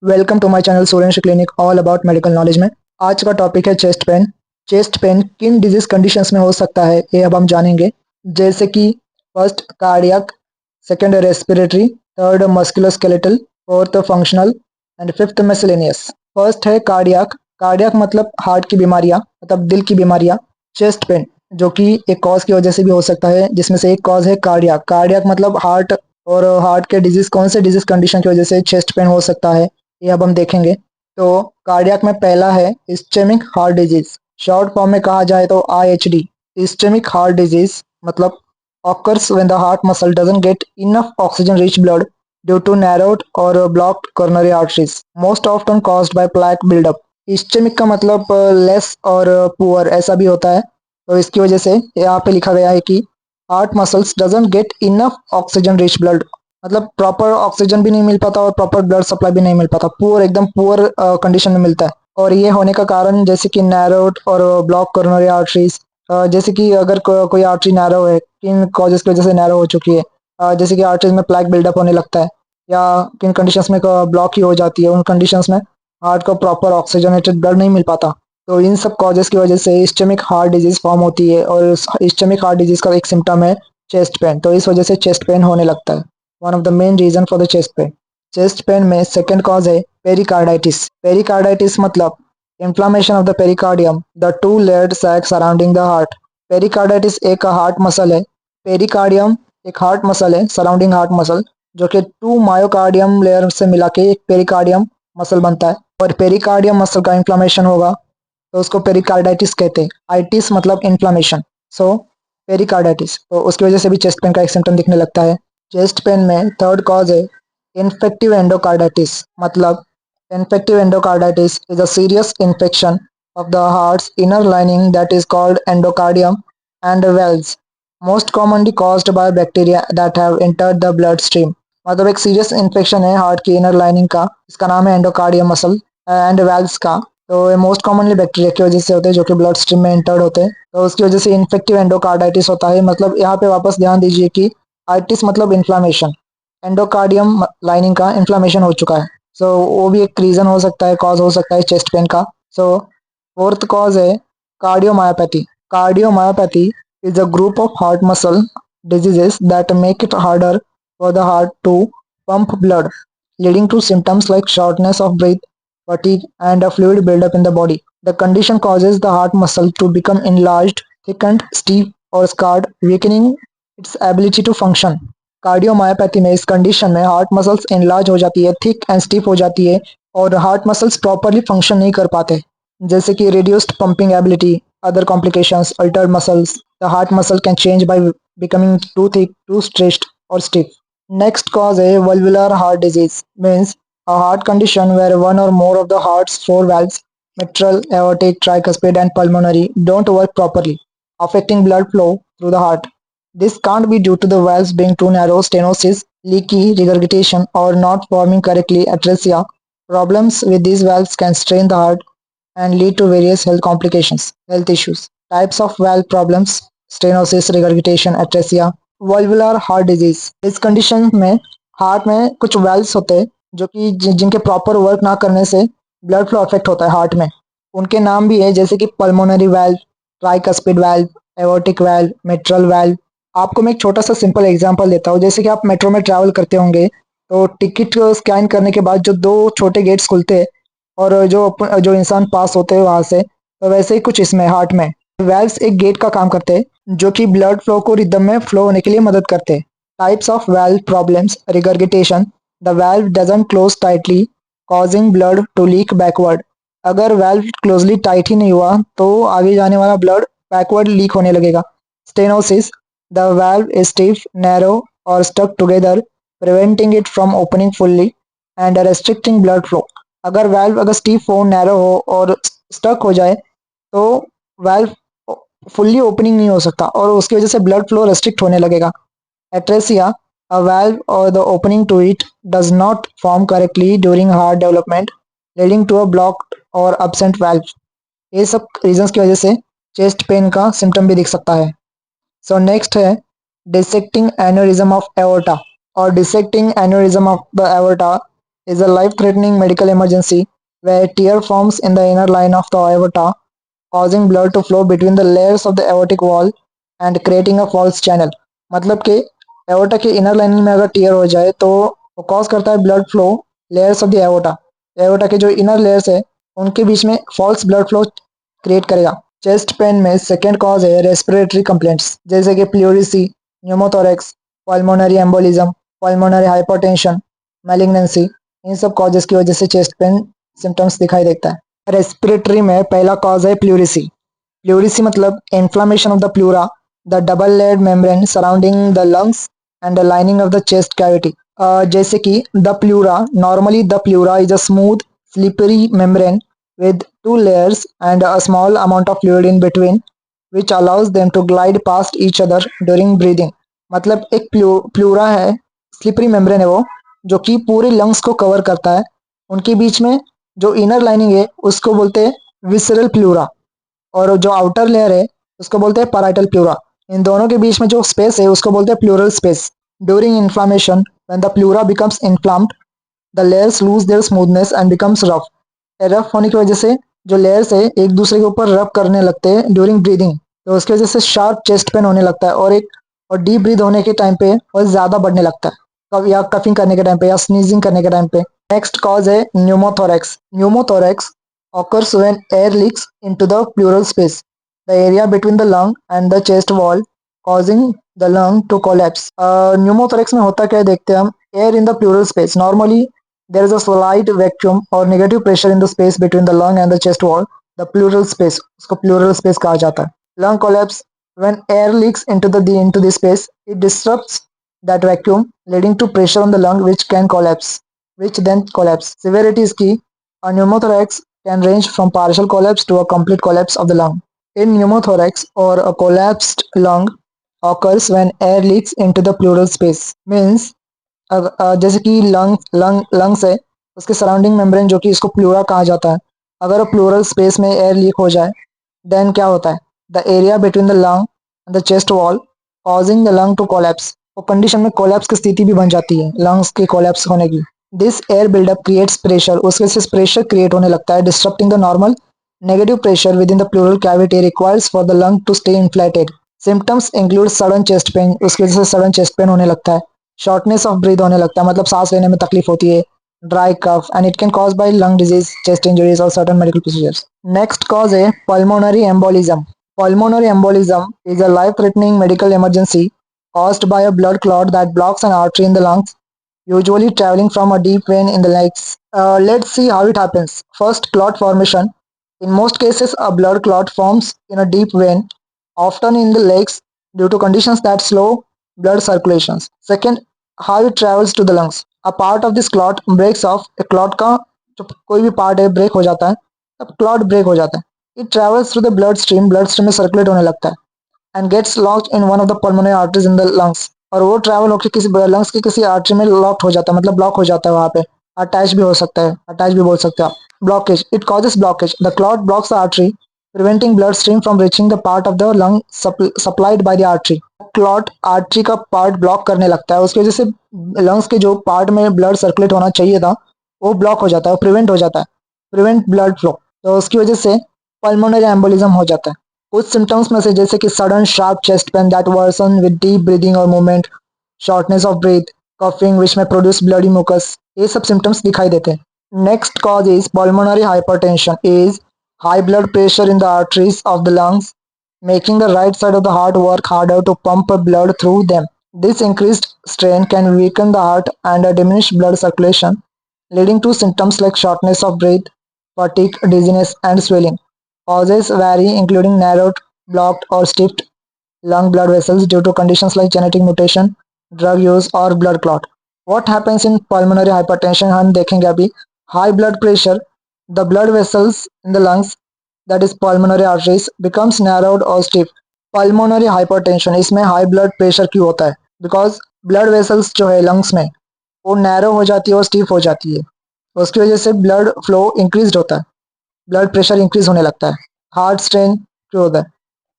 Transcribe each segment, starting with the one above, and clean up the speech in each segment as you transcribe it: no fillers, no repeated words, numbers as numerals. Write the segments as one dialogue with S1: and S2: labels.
S1: Welcome to my channel Suryavanshi clinic all about medical knowledge में। आज का टॉपिक है चेस्ट पेन। चेस्ट पेन किन डिजीज कंडीशंस में हो सकता है ये अब हम जानेंगे, जैसे कि first cardiac, second respiratory, third musculoskeletal, fourth functional and fifth miscellaneous. First है कार्डियक। कार्डियक मतलब हार्ट की बीमारियां, मतलब दिल की बीमारियां। चेस्ट पेन जो कि एक कॉज की वजह से भी हो सकता है, जिसमें से एक कॉज है कार्डियक। कार्डियक मतलब हार्ट, और हार्ट के डिजीज, कौन से डिजीज कंडीशन की वजह से चेस्ट पेन हो सकता है ये अब हम देखेंगे। तो कार्डियक में पहला है ischaemic heart disease. Short form में कहा जाए तो IHD। इस्चेमिक हार्ट डिजीज मतलब occurs when the heart muscle doesn't get enough oxygen rich blood due to narrowed or blocked coronary arteries, most often caused by plaque buildup। Ischaemic का मतलब less और poor ऐसा भी होता है। तो इसकी वजह से यहाँ पे लिखा गया है कि heart muscles doesn't get enough oxygen rich blood, मतलब प्रॉपर ऑक्सीजन भी नहीं मिल पाता और प्रॉपर ब्लड सप्लाई भी नहीं मिल पाता, पुअर, एकदम पुअर कंडीशन में मिलता है। और ये होने का कारण जैसे कि नैरोड और ब्लॉक कोरोनरी आर्टरीज। जैसे कि अगर कोई आर्टरी नैरो है, किन कॉजेस की वजह से नैरो हो चुकी है, जैसे कि आर्टरीज में प्लैक बिल्डअप होने लगता है, या किन कंडीशंस में ब्लॉक ही हो जाती है, उन कंडीशंस में हार्ट को प्रॉपर ऑक्सीजनेटेड ब्लड नहीं मिल पाता। तो इन सब कॉजेस की वजह से इस्चेमिक हार्ट डिजीज फॉर्म होती है, और इस्चेमिक हार्ट डिजीज का एक सिम्टम है चेस्ट पेन। तो इस वजह से चेस्ट पेन होने लगता है। One of the main reason for the chest pain. Chest pain में सेकंड कॉज है पेरिकार्डाइटिस। पेरिकार्डाइटिस मतलब inflammation of the pericardium, the two layered sac surrounding the heart. Pericarditis एक हार्ट मसल है। Pericardium एक heart muscle है, surrounding heart muscle, जो कि to myocardium layer से मिला के एक पेरिकार्डियम मसल बनता है। और पेरिकार्डियम मसल का इंफ्लामेशन होगा तो उसको पेरिकार्डाइटिस कहते हैं। आइटिस मतलब इन्फ्लामेशन, सो पेरिकार्डाइटिस। तो उसकी वजह से भी चेस्ट पेन का एक सिम्टम दिखने लगता है। चेस्ट पेन में थर्ड कॉज है इन्फेक्टिव एंडोकार्डाइटिस। मतलब infective endocarditis is a serious infection of the heart's inner lining that is called endocardium and valves, most commonly caused by bacteria that have entered the bloodstream। मतलब एक serious infection है heart की inner lining का, इसका नाम है endocardium muscle and valves का। तो ये मोस्ट कॉमनली बैक्टीरिया की वजह से होते हैं जो कि ब्लड स्ट्रीम में एंटर्ड होते हैं, तो उसकी वजह से इन्फेक्टिव एंडोकार्डाइटिस होता है। मतलब यहाँ पे वापस ध्यान दीजिए कि आइटिस मतलब इन्फ्लामेशन, एंडोकार्डियम लाइनिंग का इन्फ्लामेशन हो चुका है। सो वो भी एक रीजन हो सकता है, कॉज हो सकता है चेस्ट पेन का। सो फोर्थ कॉज है cardiomyopathy. Cardiomyopathy is a group of heart muscle diseases that make it harder for the heart to pump blood, leading to symptoms like shortness of breath, fatigue, and a fluid buildup in the body। The condition causes the heart muscle to become enlarged, thickened, stiff, or scarred, weakening its ability to function। Cardiomyopathy में इस condition में heart muscles enlarge हो जाती है, thick and stiff हो जाती है, और हार्ट मसल्स प्रॉपरली फंक्शन नहीं कर पाते, जैसे कि reduced pumping ability, other complications, altered muscles। The heart muscle can change by becoming too thick, too stretched, or stiff। Next cause है valvular heart disease, means a heart condition where one or more of the heart's four valves, mitral, aortic, tricuspid, and pulmonary, don't work properly, affecting blood flow through the heart। This can't be due to the valves being too narrow, stenosis, leaky regurgitation, or not forming correctly, atresia। Problems with these valves can strain the heart and lead to various health complications, health issues। Types of valve problems: stenosis, regurgitation, atresia। Valvular heart disease, इस condition में heart में कुछ valves होते हैं जो कि जिनके proper work ना करने से ब्लड फ्लो अफेक्ट होता है हार्ट में। उनके नाम भी है, जैसे कि pulmonary valve, tricuspid valve, aortic valve, mitral valve. आपको मैं एक छोटा सा सिंपल एग्जांपल देता हूँ। जैसे कि आप मेट्रो में ट्रैवल करते होंगे, तो टिकट स्कैन करने के बाद जो दो छोटे गेट्स खुलते हैं और जो इंसान पास होते हैं वहां से, तो वैसे ही कुछ इसमें हार्ट में वेल्व्स एक गेट का काम करते हैं जो कि ब्लड फ्लो को रिदम में फ्लो होने के लिए मदद करते हैं। Types of valve problems: regurgitation, the valve doesn't close tightly, causing blood to leak backward. अगर वेल्व क्लोजली टाइट ही नहीं हुआ तो आगे जाने वाला ब्लड बैकवर्ड लीक होने लगेगा। Stenosis, the valve is stiff, narrow और stuck together, preventing it from opening fully and restricting blood flow. अगर स्टीफ हो, नैरो हो और स्टक हो जाए तो वाल्व फुल्ली ओपनिंग नहीं हो सकता, और उसकी वजह से ब्लड फ्लो रेस्ट्रिक्ट होने लगेगा। Atresia, a valve or the opening to it does not form correctly during heart development, leading to a blocked or absent valve। ये सब रीजंस की वजह से चेस्ट पेन का सिम्टम भी दिख सकता है। सो नेक्स्ट है डिसेक्टिंग एन्यूरिज्म ऑफ एओर्टा, और dissecting aneurysm of the aorta is a life-threatening medical emergency where tear forms in the inner line of the aorta, causing blood to flow between the layers of the aortic wall and creating a false channel. मतलब कि aorta के inner lining में अगर tier हो जाए तो वो cause करता है blood flow layers of the aorta. Aorta के जो इनर लेयर्स है उनके बीच में फॉल्स ब्लड फ्लो क्रिएट करेगा। चेस्ट पेन में सेकेंड कॉज है रेस्पिरेटरी कंप्लेंट्स जैसे कि pleurisy, pneumothorax, pulmonary embolism, pulmonary hypertension, malignancy. इन सब कॉजेस की वजह से चेस्ट पेन सिम्टम्स दिखाई देता है। रेस्पिरेटरी में पहला कॉज है प्लूरिसी। प्लूरिसी मतलब inflammation of the pleura, the double layered membrane surrounding the lungs and the lining of the chest cavity. जैसे कि the pleura, normally the pleura is a smooth slippery membrane with two layers and a small amount of fluid in between which allows them to glide past each other during breathing। मतलब एक pleura है, slippery membrane है वो, जो कि पूरे lungs को cover करता है। उनके बीच में जो इनर लाइनिंग है उसको बोलते हैं विसरल प्लूरा और जो आउटर लेयर है उसको बोलते हैं पैराइटल प्लूरा। इन दोनों के बीच में जो स्पेस है उसको बोलते हैं plural space. During inflammation when the pleura becomes inflamed the layers lose their smoothness and becomes rough. Rough होने की वजह से जो लेयर्स है एक दूसरे के ऊपर रब करने लगते हैं ड्यूरिंग ब्रीदिंग, तो उसकी वजह से शार्प चेस्ट पेन होने लगता है और डीप ब्रीद होने के टाइम पे और ज़्यादा बढ़ने लगता है, या कफिंग करने के टाइम पे या स्नीजिंग करने के टाइम पे। नेक्स्ट कॉज है pneumothorax. Pneumothorax occurs when air leaks into the pleural space, the area between the lung and the chest wall, causing the lung to collapse। pneumothorax में होता क्या है देखते हैं हम। air in the pleural space, normally there is a slight vacuum or negative pressure in the space between the lung and the chest wall, the pleural space, उसको pleural space कहा जाता है। lung collapse when air leaks into the space, it disrupts that vacuum leading to pressure on the lung which then collapse। severity is key। a pneumothorax can range from partial collapse to a complete collapse of the lung। In pneumothorax or a collapsed lung occurs when air leaks into the pleural space, means जैसे कि lungs है उसके surrounding membrane जो कि इसको pleura कहा जाता है, अगर प्लूरल स्पेस में एयर लीक हो जाए देन क्या होता है, the area between the lung and the chest wall causing the lung to collapse. वो कंडीशन में कोलैप्स की स्थिति भी बन जाती है लंग्स के कोलैप्स होने की। This air buildup creates pressure, उसके से प्रेशर क्रिएट होने लगता है, disturbing the normal negative pressure within the pleural cavity requires for the lung to stay inflated. Symptoms include sudden chest pain, उसकी वजह से सडन चेस्ट पेन होने लगता है, शॉर्टनेस ऑफ ब्रीथ होने लगता है मतलब सांस लेने में तकलीफ होती है, dry cough and it can cause by lung disease, chest injuries और certain medical procedures. Next cause है pulmonary embolism. Pulmonary embolism is a life-threatening medical emergency caused by a blood clot that blocks an artery in the lungs, usually traveling from a deep vein in the legs। Let's see how it happens. First, clot formation. In most cases, a blood clot forms in a deep vein, often in the legs, due to conditions that slow blood circulation। Second, how it travels to the lungs. A part of this clot breaks off। A clot का जो कोई भी part है break हो जाता है, तब clot break हो जाता है। It travels through the bloodstream में सर्कुलेट होने लगता है and gets locked in one of the pulmonary arteries in the lungs। और वो ट्रैवल होकर किसी लंग्स की किसी आर्टरी में लॉक्ड हो जाता है, मतलब ब्लॉक हो जाता है वहाँ पे। अटैच भी हो सकता है, अटैच भी बोल सकते हो आप। Blockage, it causes blockage. The clot blocks the artery preventing blood stream from reaching the part of the lung supplied by the artery. Clot artery का पार्ट ब्लॉक करने लगता है, उसकी वजह से लंग्स के जो पार्ट में ब्लड सर्कुलेट होना चाहिए था वो ब्लॉक हो जाता है, प्रिवेंट हो जाता है, प्रिवेंट ब्लड फ्लो। तो उसकी वजह से पल्मोनरी एम्बोलिज्म हो जाता है। कुछ सिम्टम्स में से जैसे कि sudden sharp chest pain that worsen with deep breathing और movement, shortness of breath, coughing which में प्रोड्यूस ब्लडी मुकस, ये सब सिम्टम्स दिखाई देते हैं। Next cause is pulmonary hypertension is high blood pressure in the arteries of the lungs, making the right side of the heart work harder to pump blood through them। This increased strain can weaken the heart and diminish blood circulation, leading to symptoms like shortness of breath, fatigue, dizziness, and swelling। Causes vary, including narrowed, blocked, or stiffed lung blood vessels due to conditions like genetic mutation, drug use, or blood clot। What happens in pulmonary hypertension हम देखेंगे अभी। High blood pressure, the blood vessels in the lungs, that is pulmonary arteries, becomes narrowed or stiff। Pulmonary hypertension इसमें high blood pressure क्यों होता है, because blood vessels जो है lungs में वो नैरो हो जाती है और स्टिफ हो जाती है, उसकी वजह से ब्लड फ्लो इंक्रीज होता है, ब्लड प्रेशर इंक्रीज होने लगता है। हार्ट स्ट्रेन क्यों होता है,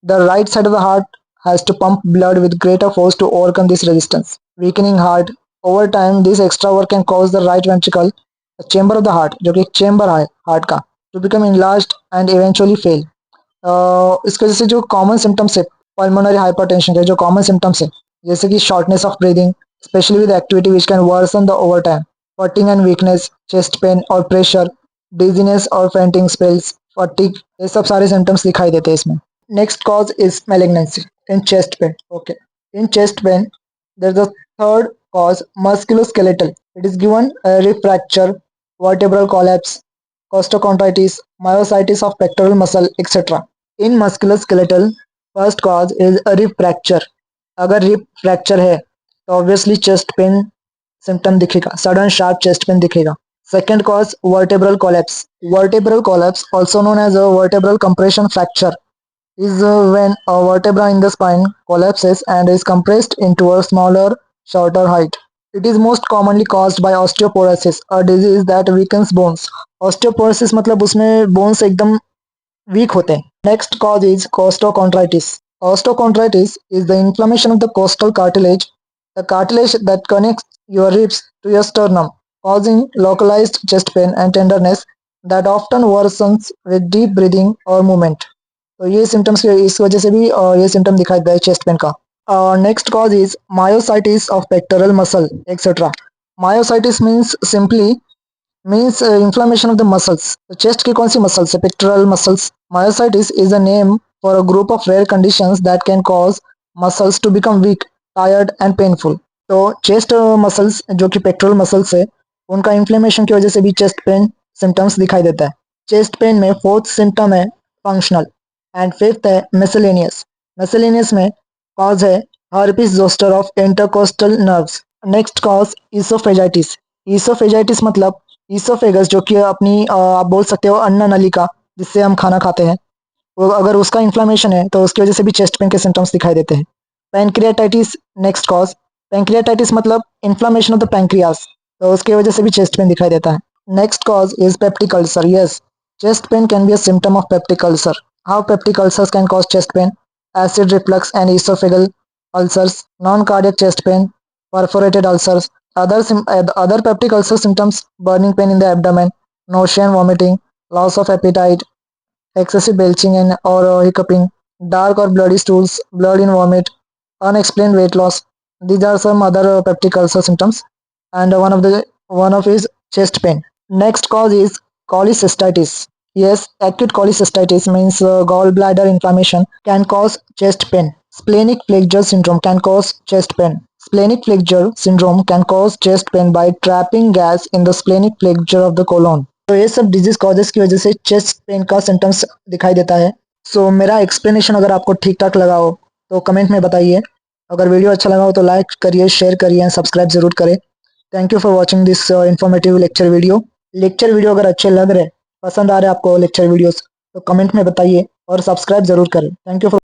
S1: the right side of the heart has to pump blood with greater force to overcome this resistance, weakening heart. Over time, this extra work can cause the right ventricle chamber of the heart, जो कि एक chamber है heart का, to become enlarged and eventually fail. इसकी वजह से जो common symptoms है पल्मोनरी हाइपरटेंशन के, जो कॉमन सिम्टम्स है जैसे कि shortness of breathing specially with activity which can worsen the over time, fatigue and weakness, chest pain और प्रेशर, डिजीनेस और फेंटिंग स्पेल्स, फटिग, ये सब सारे सिम्टम्स दिखाई देते हैं इसमें। Next cause is malignancy in chest pain. Okay, in chest pain there is a third cause, musculoskeletal. It is given rib fracture, vertebral collapse, costochondritis, myositis of pectoral muscle, etc. In musculoskeletal, first cause is a rib fracture. अगर rib fracture है तो obviously chest pain symptom दिखेगा, sudden sharp chest pen दिखेगा। Second cause, vertebral collapse. Vertebral collapse, also known as a vertebral compression fracture, is when a vertebra in the spine collapses and is compressed into a smaller, shorter height. It is most commonly caused by osteoporosis, a disease that weakens bones. Osteoporosis मतलब उसमें bones एकदम weak होते हैं. Next cause is costochondritis. Costochondritis is the inflammation of the costal cartilage, the cartilage that connects your ribs to your sternum, causing localized chest pain and tenderness that often worsens with deep breathing or movement. तो ये symptoms इस वजह से भी ये symptom दिखाई देता है चेस्ट पेन का। Next cause is myositis of pectoral muscle etcetera. Myositis means simply means inflammation of the muscles. Chest की कौन सी मसल्स है? Pectoral muscles. Myositis is a name for a group of rare conditions that can cause muscles to become weak, tired and painful. तो chest muscles जो कि pectoral muscles है उनका inflammation की वजह से भी चेस्ट पेन सिम्टम्स दिखाई देता है। चेस्ट पेन में फोर्थ सिम्टम है फंक्शनल एंड फिफ्थ है मिसलेनियस। मिसलेनियस में कॉज है herpes zoster of intercostal nerves. Next cause oesophagitis. Oesophagitis मतलब ईसोफेगस जो कि अपनी आप बोल सकते हो अन्न नलिका जिससे हम खाना खाते हैं, वो अगर उसका इन्फ्लामेशन है तो उसकी वजह से भी चेस्ट पेन के सिम्टम्स दिखाई देते हैं। Pancreatitis next cause. पैनक्रियाटाइटिस मतलब इन्फ्लामेशन ऑफ द पैंक्रियास, तो उसकी वजह से भी चेस्ट पेन दिखाई देता है। Next cause is peptic ulcer. Yes, chest pain can be a symptom of peptic ulcer. How peptic ulcers can cause chest pain? Acid reflux and esophageal ulcers, non-cardiac chest pain, perforated ulcers. Other peptic ulcer symptoms: burning pain in the abdomen, nausea and vomiting, loss of appetite, excessive belching and or hiccuping, dark or bloody stools, blood in vomit, unexplained weight loss. These are some other peptic ulcer symptoms, and one of is chest pain. Next cause is cholecystitis. Yes, acute cholecystitis means gallbladder inflammation can cause chest pain. Splenic flexure syndrome can cause chest pain. Splenic flexure syndrome can cause chest pain by trapping gas in the splenic flexure of the colon. तो ये सब disease causes की वजह से chest pain का symptoms दिखाई देता है। सो मेरा एक्सप्लेनेशन अगर आपको ठीक ठाक लगा हो तो कमेंट में बताइए। अगर वीडियो अच्छा लगा हो तो लाइक करिए, शेयर करिए एंड सब्सक्राइब जरूर करें। Thank you for watching this informative lecture video. Lecture video अगर अच्छे लग रहे, पसंद आ रहे आपको लेक्चर वीडियोस, तो कमेंट में बताइए और सब्सक्राइब जरूर करें। Thank you for